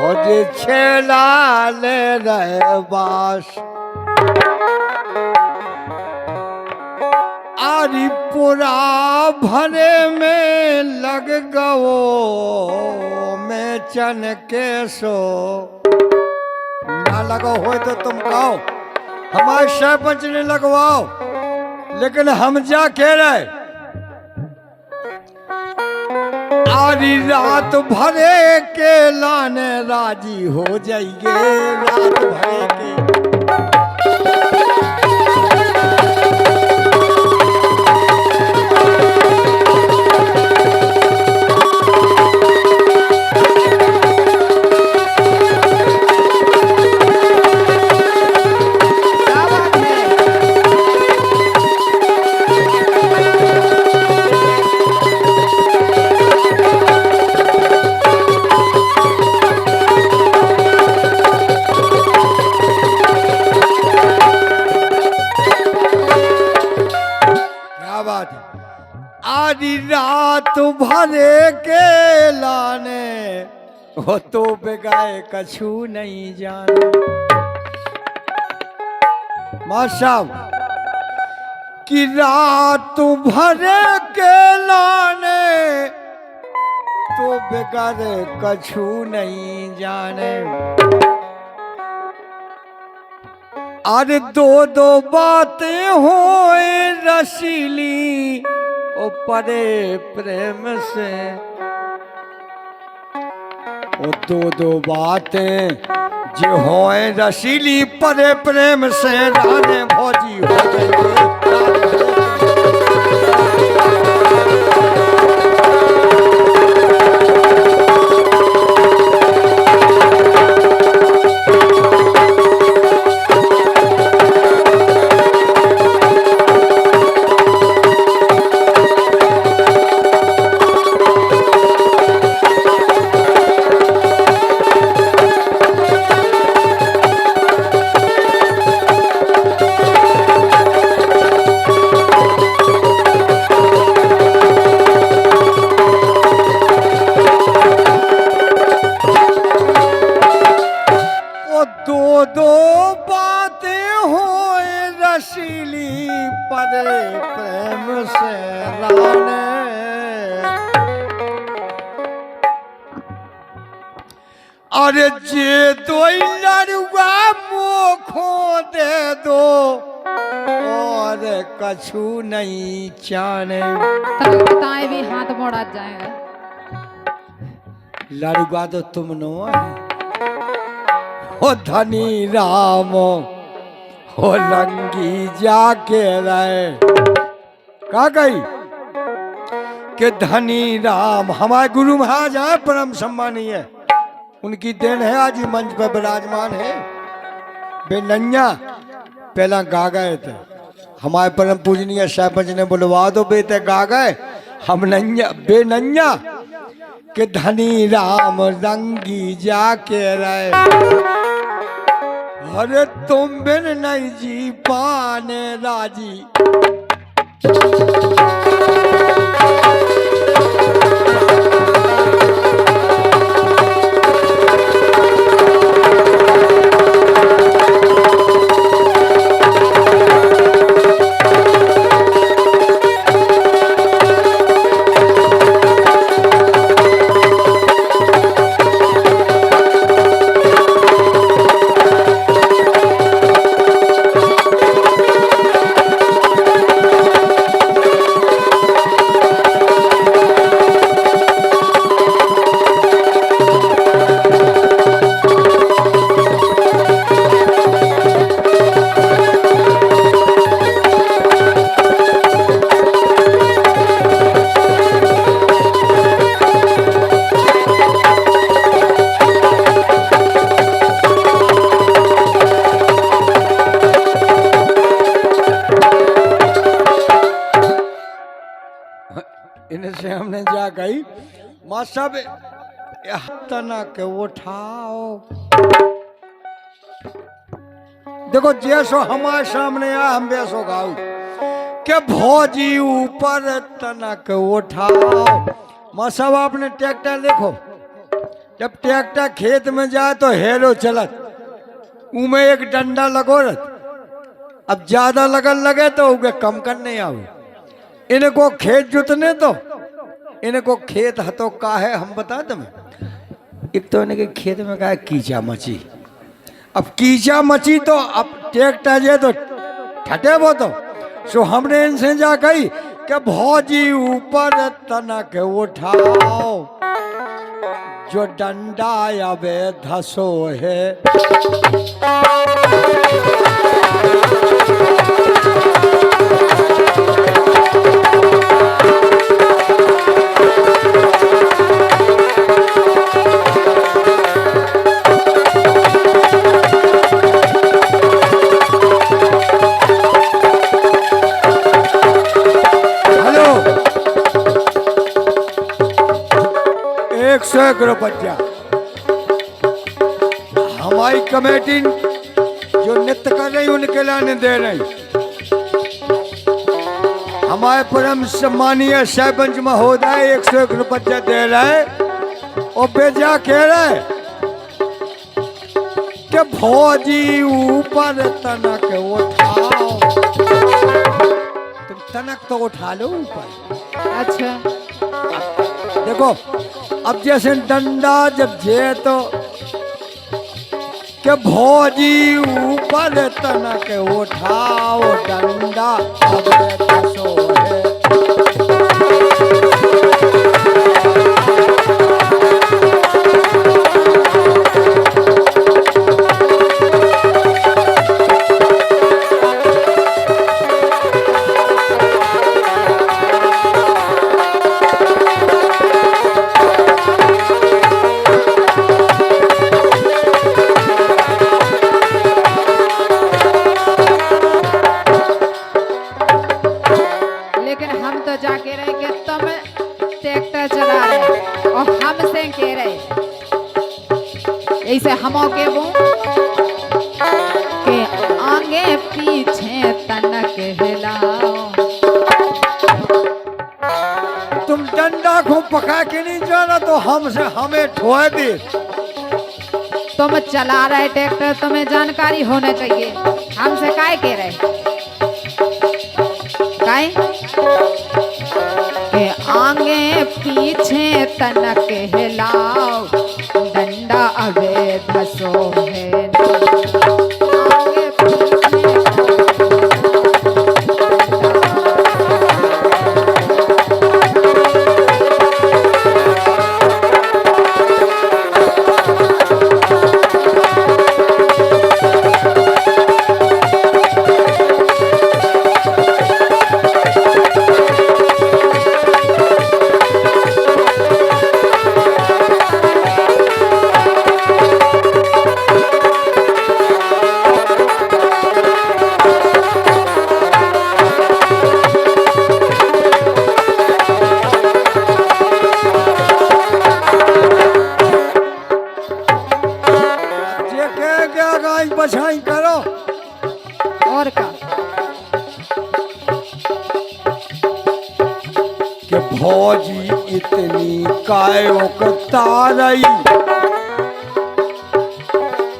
भोज छेला ले रहे बास आरी पूरा भरे में लग गवो में चन के सो ना लगो हो तो तुम कहो हमारे सरपंच ने लगवाओ, लेकिन हम जा कह रहे आरी रात भरे के लाने राजी हो जाइए, रात भरे के आधी रात भरे के लाने हो तो बेगाए कछु नहीं जाने। मां साहब कि रात भरे के लाने तो बेगाए कछु नहीं जाने। अरे दो दो बातें होए रसीली ओ परे प्रेम से, ओ दो दो बातें जो होए रसीली परे प्रेम से राने भौजी हो गई। दो बातें होए रसीली परे प्रेम से राने। अरे जे दो लड़ुआ मोखो दे दो और कछु नहीं चाने। बताए भी हाथ मोड़ा जाएगा। लड़ुआ तो तुम नो हो धनी राम हो रंगी जाके रहे का गई कि धनी राम हमारे गुरु महाराज हैं, परम सम्मानीय है, उनकी देन है आज मंच पर विराजमान है। बेनैया पहला गा गए थे, हमारे परम पूजनीय सरपंच ने बुलवा दो बेटे गा गए हम नैया बेनैया कि धनी राम रंगी जाके रहे। अरे तुम बिन नहीं जी पाने राजी। इनसे हमने जा गई माँ सब तना के उठाओ। देखो जैसो हमारे सामने आ हम वैसो गाओ के भौजी ऊपर तनक उठाओ। माँ सब आपने ट्रैक्टर देखो जब ट्रैक्टर खेत में जाए तो हेरो चलत, उमे एक डंडा लगो रत। अब ज्यादा लगन लगे तो उगे कम करने आवे। इनको खेत जुतने तो इनको खेत हतो का है हम बता तुम्हें। एक तो इनके खेत में का है कीचा मची। अब कीचा मची तो अब ट्रैक्टर जे तो ठटे वो तो सो हमने इनसे जा कही कि भौजी ऊपर तनक उठाओ, जो डंडा अबे धसो है। हेलो 101 रुपया हमारी कमेटी जो नृत्य कर रही उनके लाने दे रही। हमारे परम सम्मानीय सरपंच महोदय 101 रुपया दे रहे और बेजा कह रहे कि भौजी ऊपर तनक उठाओ। तुम तनक तो उठा लो ऊपर। अच्छा देखो अब जैसे डंडा जब जे तो के भौजी ऊपर तनक उठाओ, डंडा अब धसो है। लेकिन हम तो जाके रहे कि तुम ट्रैक्टर चला रहे और हमसे कह रहे ऐसे हमो के वो के आगे पीछे तनक हिलाओ। तुम डंडा को पका के नहीं जाना तो हमसे हमें ठोए दे। तुम चला रहे ट्रैक्टर, तुम्हें जानकारी होना चाहिए। हमसे काय कह रहे काय के आगे पीछे तनक हिलाओ, डंडा अबे धसो है। आगे पीछे बछाई करो। और का कि भौजी इतनी कायोकता रही,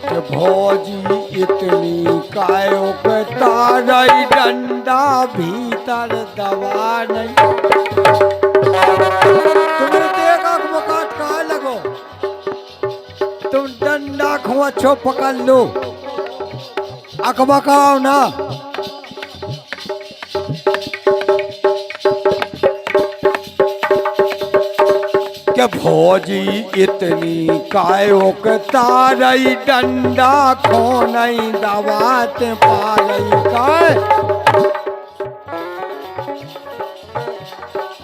कि भौजी इतनी कायोकता रही, डंडा भीतर दबा नहीं। तुम्हें देखा मुकाट कहा लगो, तुम डंडा को अच्छो पकड़ लो, अकबकाओ ना। कि भौजी इतनी कायोकता रही, डंडा खो नहीं दबात पा रही काय।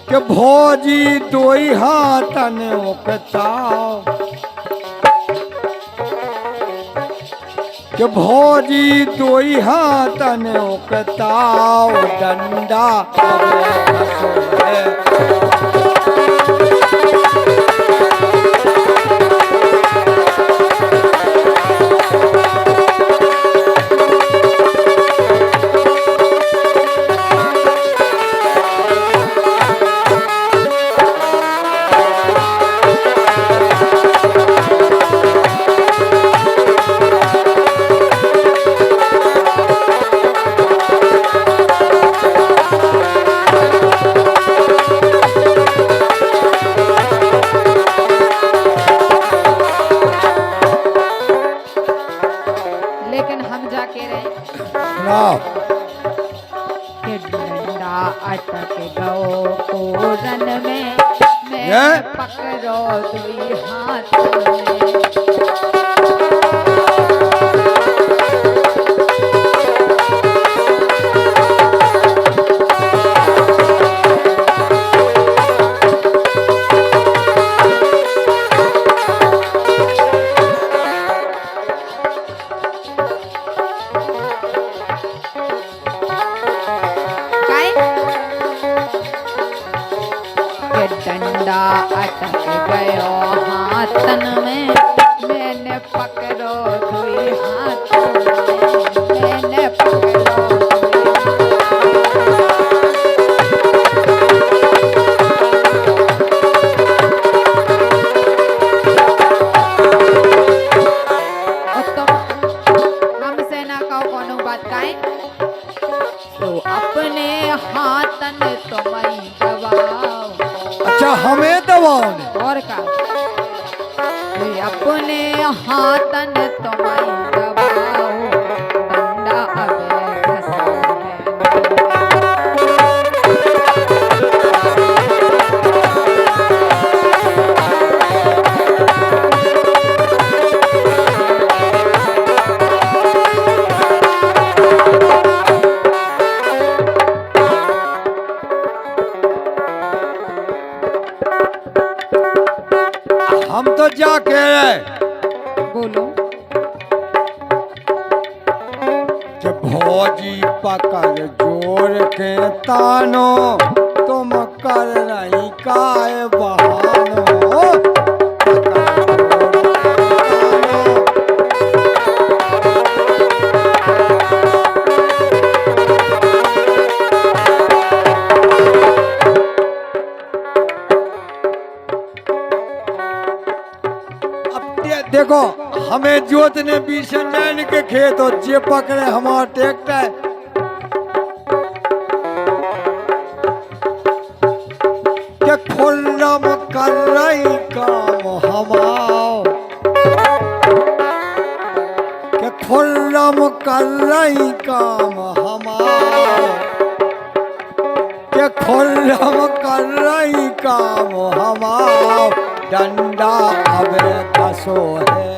कि भौजी दो ही हाथन ओकताओ, कि भौजी दो ही हाथन ओकताओ, डंडा अब धसो है। बताओ। कि डंडा अटक गो पूरन में, मैं ये? पकड़ो दुई हाथ में। काय? कि डंडा अटक गयो हाथन में, मैंने पकड़ो दुई हाथ में, मैंने पकड़ो दुई हाथ। तुम हमसे ना कहो कोनो बात काहे, तो अपने हाथन तुम्हें दबाओ। अच्छा हमें दबाओ ने। और का ये अपने हाथन तुम्हें दबाओ, डंडा अबे घसा हम तो जा कह रहे बोलो। जब भौजी पकड़ जोर के तानो, तुम कर रही काय बहानो। पकड़ जोर के तानो। देखो हमें जोत ने बीसन नैन के खेत हो, जे पकड़े हमारा ट्रैक्टर। के खुल्लम कर रही काम हमाओ, के खुल्लम कर रही काम हमाओ, के खुल्लम कर रही काम हमाओ। डंडा अबे कसो है।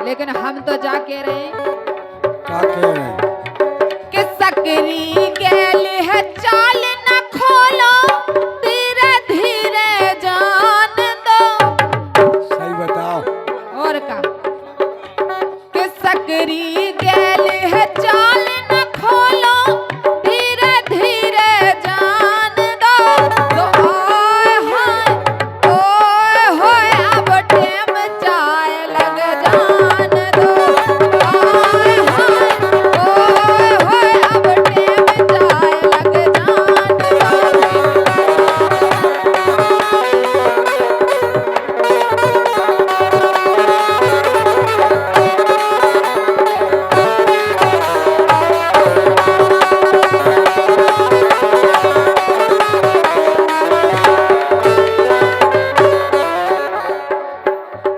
लेकिन हम तो जा के रहे क्या कह रहे हैं? कि सकरी गेल है चाल न खोलो, धीरे धीरे जान दो। सही बताओ। और का कि सकरी गेल है चाल न खोलो, धीरे धीरे जान दो। तो ओए होए अब टेम चाय लग जान दो। ओए होए अब टेम चाय लग जान दो।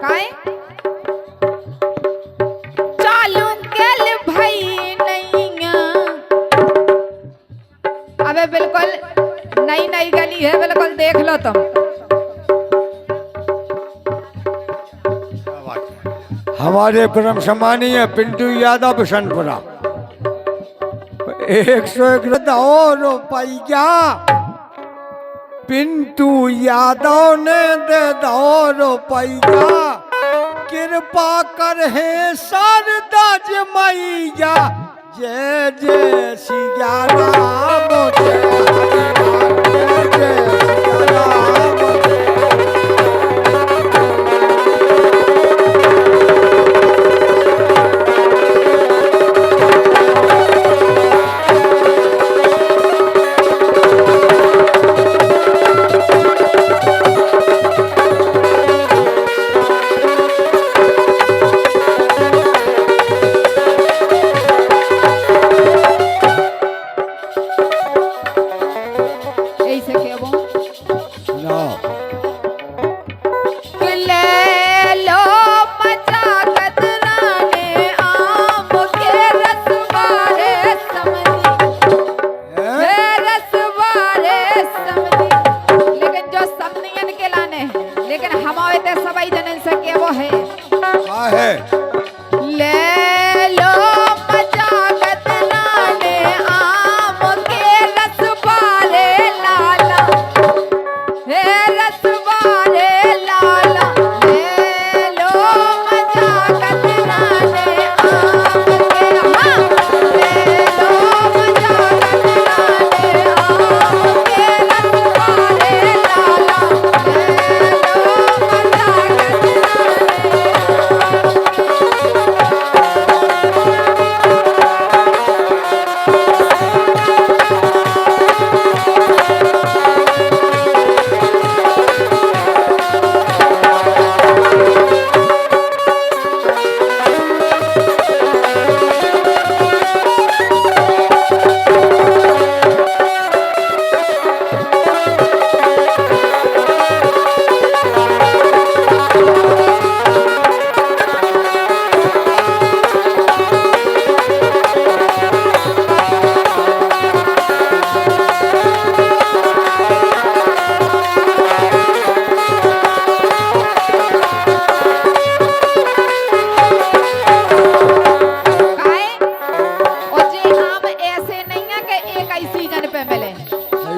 काय चालू केल भई नैया। अबे बिल्कुल नई नई गली है, बिल्कुल देख लो तुम। हमारे परम सम्मानीय पिंटू यादव बिशनपुरा 101 और रुपया पिंटू यादव ने दे दो रुपया। कृपा कर हे शारदा जी मैया, जय जय सिया राम, जय हनुमान, जय जय सिया राम। के वो है क्या है? ले लो मजाकत नाने आम के रस बारे लाला हे रस बारे लाला ले लो मजाकत नाने आम के हाँ ले लो मजाकत नाने आम के रस बारे लाला ले लो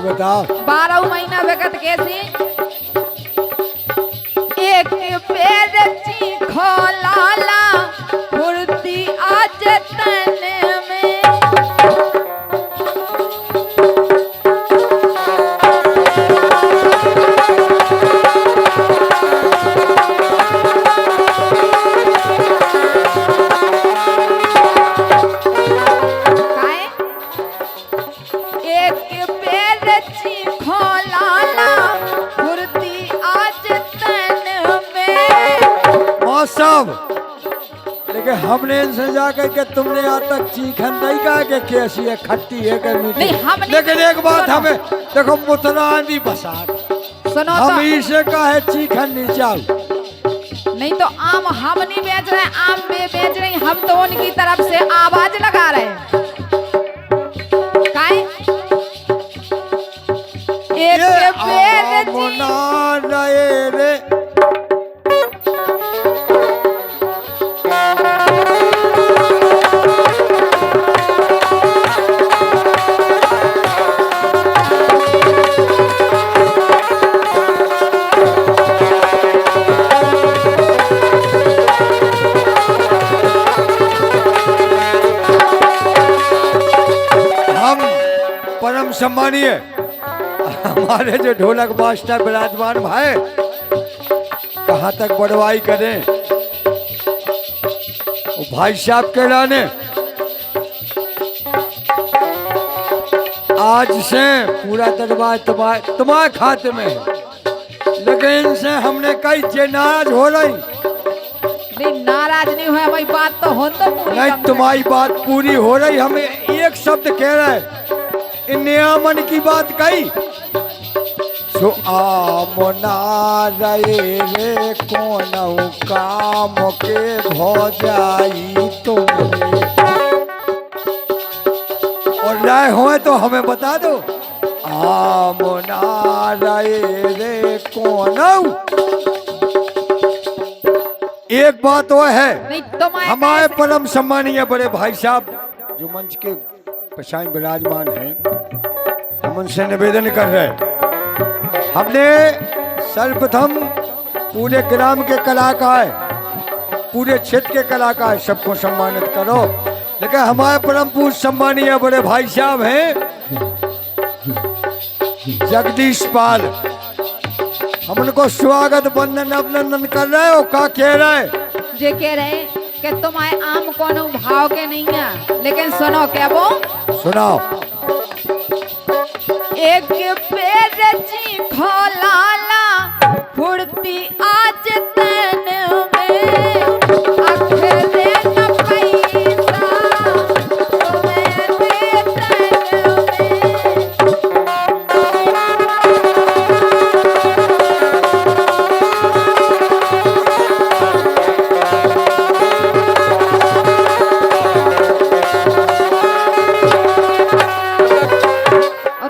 बताओ। 12 महीना भगत कैसी एक पेड़ चीखो लाला फुर्ती आज तन में सब लेकिन हमने इनसे जाकर के तुमने आज तक चीखन नहीं कहा कि कैसी है, खट्टी है कि मीठी। लेकिन एक बात हमें देखो मुतना भी बसात सुनो हम तो, इसे कहे चीखन नहीं चाल नहीं तो आम हम नहीं बेच रहे, आम बेच रहे, हम तो उनकी तरफ से आवाज लगा रहे हैं। काहे? एक पेड़ मुना रहे रे सम्मानीय हमारे जो ढोलक मास्टर विराजमान भाई कहाँ तक बढ़वाई करें भाई साहब के लाने आज से पूरा दरबार तुम्हारे खाते में है। लेकिन इनसे हमने कई जे नाराज हो रही नहीं, नाराज नहीं हुआ, हमारी बात तो हो तो पूरी नहीं, तुम्हारी बात पूरी हो रही। हमें एक शब्द कह रहे नियामन की बात कही सो आमना रहे रे कौन काम के भो जाई तुम्हें और राय हो तो हमें बता दो। आमना रहे रे कौन एक बात वो है हमारे परम सम्मानीय बड़े भाई साहब जो मंच के पछाई विराजमान हैं, हम उनसे निवेदन कर रहे हैं। हमने सर्वप्रथम पूरे ग्राम के कलाकार, पूरे क्षेत्र के कलाकार सबको सम्मानित करो। लेकिन हमारे परम पूज्य सम्मानीय बड़े भाई साहब हैं जगदीश पाल, हम उनको स्वागत वंदन अभिनंदन कर रहे हो। क्या कह रहे जे कह रहे कि तुम्हारे आम कोनो भाव के नहीं है, लेकिन सुनो क्या वो सुनाओ। एक पेड़ चीखो लाला फुर्ती आज तन में अखरे न पैसा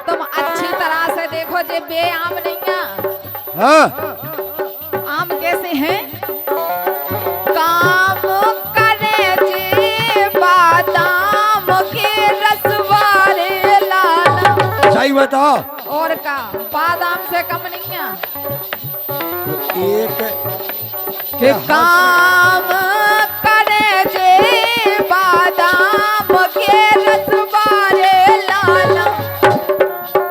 तुम्हें दे तन हाँ? आम कैसे हैं? ही बता। और का बादाम से कम नहीं है एक कि काम करे जे बादाम के रसबारे लाला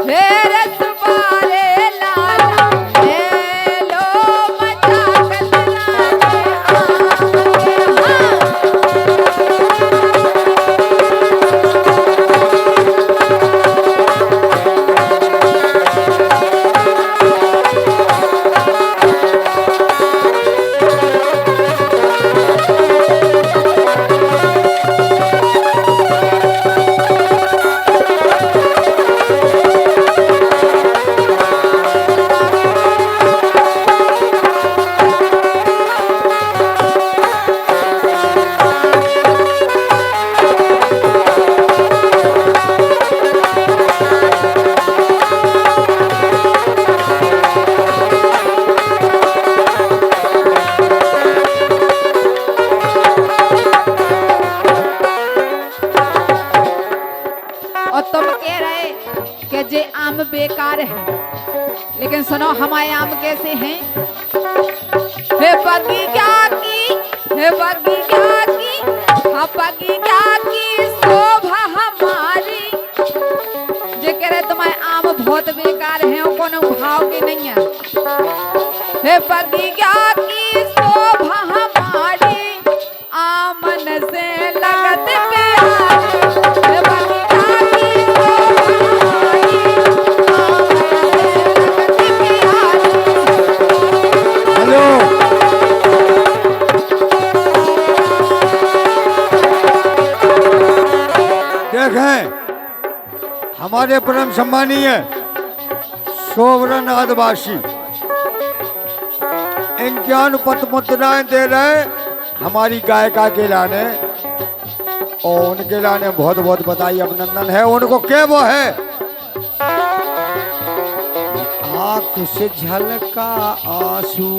हे रसबारे लाला हे लो मचा कतरा और तुम कह रहे कि जे आम बेकार है, लेकिन सुनो हमारे आम कैसे हैं। हे बगीचा की, हे बगीचा की, हाँ बगीचा की शोभा हमारी। जे कह रहे तुम्हारे आम बहुत बेकार हैं, वो कोनो भाव के नहीं है। हे बगीचा की शोभा हमारी, आमन से लगत प्यारी। हे बगीचा की हेलो, देखें हमारे परम सम्मानीय सोवरन आदिवासी इनके अनुपत मुद्राएं दे रहे हमारी गायिका के लाने, और उनके लाने बहुत बहुत बधाई अभिनंदन है उनको। क्या वो है आंख से झलका आंसू